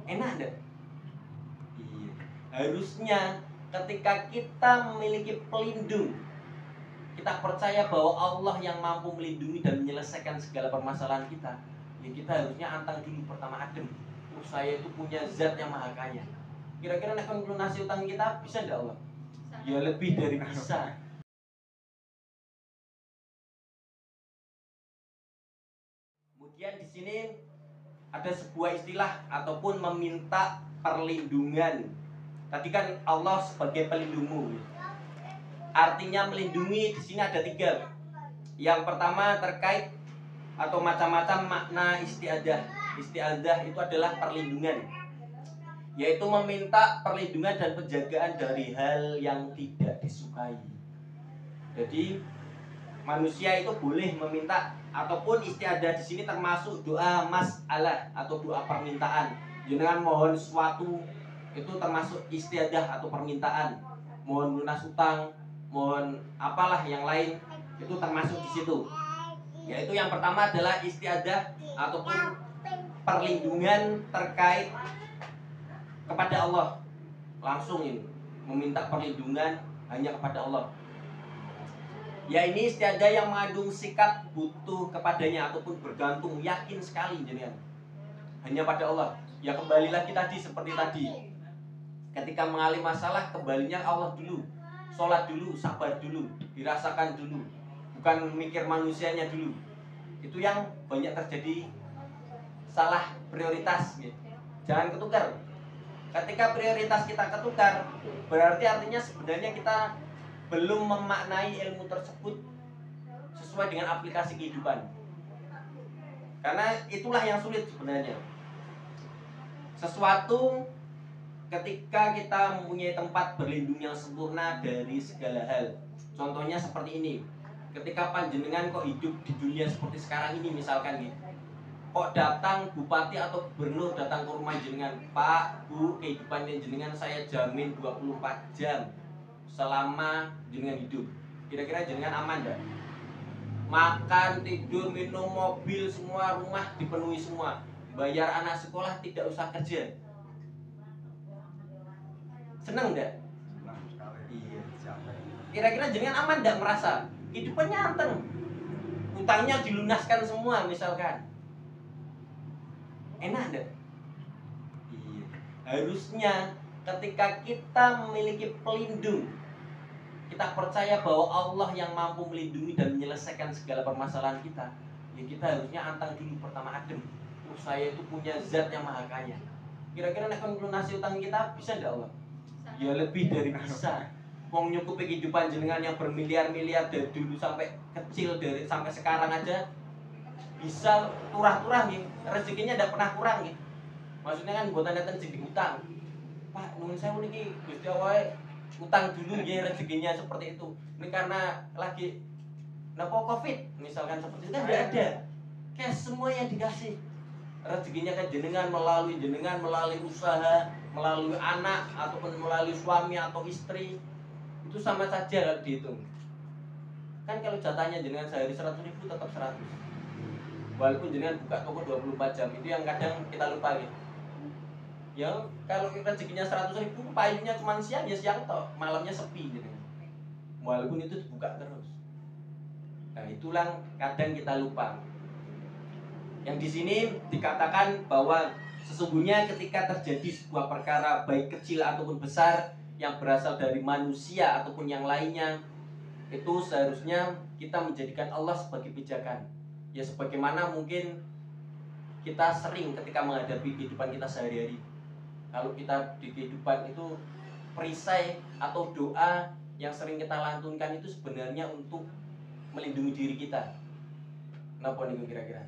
Enak enggak? Iya. Harusnya ketika kita memiliki pelindung, kita percaya bahwa Allah yang mampu melindungi dan menyelesaikan segala permasalahan kita, ya kita harusnya antang dulu pertama adem. Saya itu punya zat yang maha kaya. Kira-kira nek melunasi utang kita bisa enggak Allah? Ya lebih dari bisa. Kemudian di sini ada sebuah istilah ataupun meminta perlindungan. Tadi kan Allah sebagai pelindungmu. Artinya melindungi di sini ada 3. Yang pertama terkait atau macam-macam makna istiadah. Istiadah itu adalah perlindungan, yaitu meminta perlindungan dan penjagaan dari hal yang tidak disukai. Jadi manusia itu boleh meminta ataupun istiadah di sini termasuk doa mas'alah atau doa permintaan. Jangan mohon sesuatu itu termasuk istiadah atau permintaan. Mohon lunas utang, mohon apalah yang lain itu termasuk di situ. Yaitu yang pertama adalah istiadah ataupun perlindungan terkait kepada Allah. Langsung ini meminta perlindungan hanya kepada Allah. Ya ini istiadah yang mengandung sikap butuh kepadanya ataupun bergantung yakin sekali jenengan hanya pada Allah. Ya kembali lagi tadi seperti tadi. Ketika mengalami masalah kembalinya Allah dulu. Sholat dulu, sabar dulu, dirasakan dulu. Bukan mikir manusianya dulu. Itu yang banyak terjadi salah prioritas gitu. Jangan ketukar. Ketika prioritas kita ketukar, berarti artinya sebenarnya kita belum memaknai ilmu tersebut sesuai dengan aplikasi kehidupan. Karena itulah yang sulit sebenarnya. Sesuatu ketika kita mempunyai tempat berlindung yang sempurna dari segala hal. Contohnya seperti ini. Ketika panjenengan kok hidup di dunia seperti sekarang ini misalkan gitu. Kok datang bupati atau gubernur datang ke rumah jenengan, Pak, Bu, kehidupan jenengan saya jamin 24 jam selama jenengan hidup. Kira-kira jenengan aman enggak? Makan, tidur, minum, mobil, semua rumah dipenuhi semua. Bayar anak sekolah tidak usah kerja. Seneng enggak? Senang sekali. Iya. Siapa ini? Kira-kira jenengan aman enggak merasa? Hidupannya anteng. Utangnya dilunaskan semua misalkan. Enak enggak? Iya. Harusnya ketika kita memiliki pelindung, kita percaya bahwa Allah yang mampu melindungi dan menyelesaikan segala permasalahan kita, ya kita harusnya antang dulu pertama adem. Saya itu punya zat yang maha kaya. Kira-kira nek melunasi utang kita bisa enggak Allah? Ya lebih dari bisa. Wong nyukupi kehidupan jenengan yang bermiliar-miliar dari dulu sampai kecil, dari sampai sekarang aja bisa turah-turah nih, rezekinya tidak pernah kurang nih. Maksudnya kan buatan datang jadi utang. Pak, nuwun sewu niki Gusti Allah utang dulu ya rezekinya seperti itu. Ini karena lagi napa Covid misalkan seperti itu kan tidak ada. Cash semua yang dikasih. Rezekinya kan jenengan melalui usaha, melalui anak ataupun melalui suami atau istri. Itu sama saja kalau dihitung. Kan kalau jatahnya jenengan sehari 100.000 tetap 100. Walaupun jenengan buka toko 24 jam, itu yang kadang kita lupa gitu. Ya kalau rezekinya 100.000, payungnya cuma siang ya siang toh, malamnya sepi gitu. Walaupun itu dibuka terus. Nah itulah kadang kita lupa. Yang di sini dikatakan bahwa sesungguhnya ketika terjadi sebuah perkara baik kecil ataupun besar yang berasal dari manusia ataupun yang lainnya, itu seharusnya kita menjadikan Allah sebagai pijakan. Ya sebagaimana mungkin kita sering ketika menghadapi kehidupan kita sehari-hari. Kalau kita di kehidupan itu perisai atau doa yang sering kita lantunkan itu sebenarnya untuk melindungi diri kita. Kenapa nih kira-kira?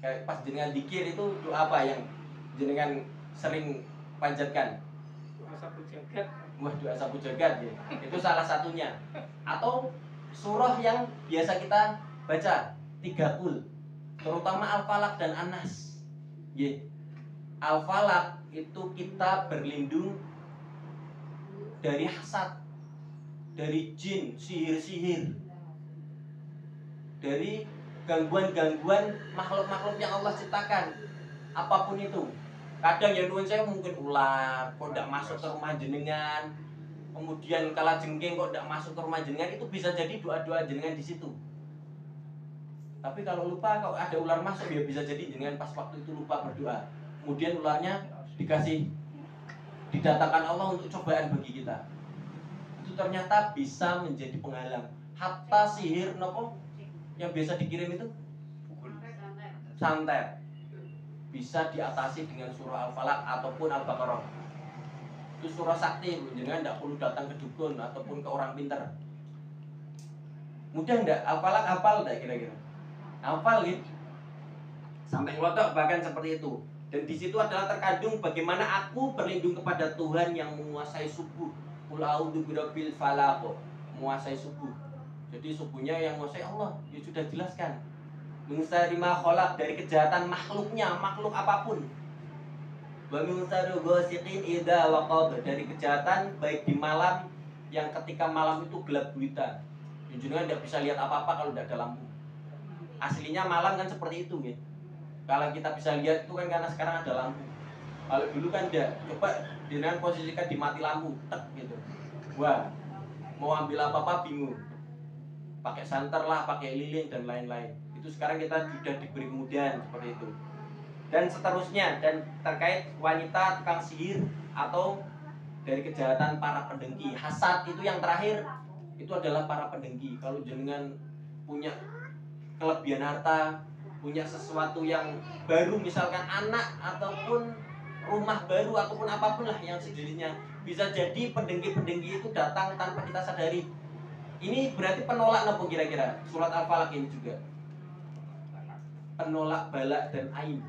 Kayak pas jenengan dikir itu doa apa yang jenengan sering panjatkan? Doa sapu jagat. Wah, doa sapu jagat ya. Itu salah satunya. Atau surah yang biasa kita baca 3 kul, terutama Al-Falaq dan An-Nas. Al-Falaq itu kita berlindung dari hasad, dari jin, sihir-sihir, dari gangguan-gangguan makhluk-makhluk yang Allah ciptakan, apapun itu. Kadang ya nuwun saya mungkin ular kok ndak masuk ke rumah jenengan. Kemudian kalajengking kok ndak masuk ke rumah jenengan, itu bisa jadi doa-doa jenengan di situ. Tapi kalau lupa kalau ada ular masuk ya bisa jadi jenengan pas waktu itu lupa berdoa. Kemudian ularnya didatangkan Allah untuk cobaan bagi kita. Itu ternyata bisa menjadi penghalang. Hatta sihir nopo yang biasa dikirim itu santet bisa diatasi dengan surah Al-Falaq ataupun Al-Baqarah. Itu surah sakti, jangan tidak perlu datang ke dukun ataupun ke orang pintar. Mudah enggak? Al-Falaq hafal enggak kira-kira? Hafal gitu. Sampai ngelotok bahkan seperti itu. Dan di situ adalah terkandung bagaimana aku berlindung kepada Tuhan yang menguasai subuh. Qul a'udzu birabbil falaq, menguasai subuh. Jadi subuhnya yang menguasai Allah, ya sudah jelaskan. Min syarri ma khalaq, dari kejahatan makhluknya, makhluk apapun. Wa min syarri ghasiqin idza waqab, dari kejahatan baik di malam yang ketika malam itu gelap gulita. Junjungan tidak bisa lihat apa-apa kalau tidak ada lampu. Aslinya malam kan seperti itu ya. Kalau kita bisa lihat itu kan karena sekarang ada lampu. Kalau dulu kan tidak. Coba dengan posisikan di mati lampu, tek gitu. Wah, mau ambil apa-apa bingung. Pakai santer lah, pakai lilin dan lain-lain. Itu sekarang kita sudah diberi kemudahan seperti itu. Dan seterusnya, dan terkait wanita tukang sihir atau dari kejahatan para pendengki. Hasad itu yang terakhir, itu adalah para pendengki. Kalau jenengan punya kelebihan harta, punya sesuatu yang baru, misalkan anak ataupun rumah baru ataupun apapun lah yang sejenisnya, bisa jadi pendengki-pendengki itu datang tanpa kita sadari. Ini berarti penolak apa kira-kira? Surat Al-Falaq ini juga penolak balak dan ain.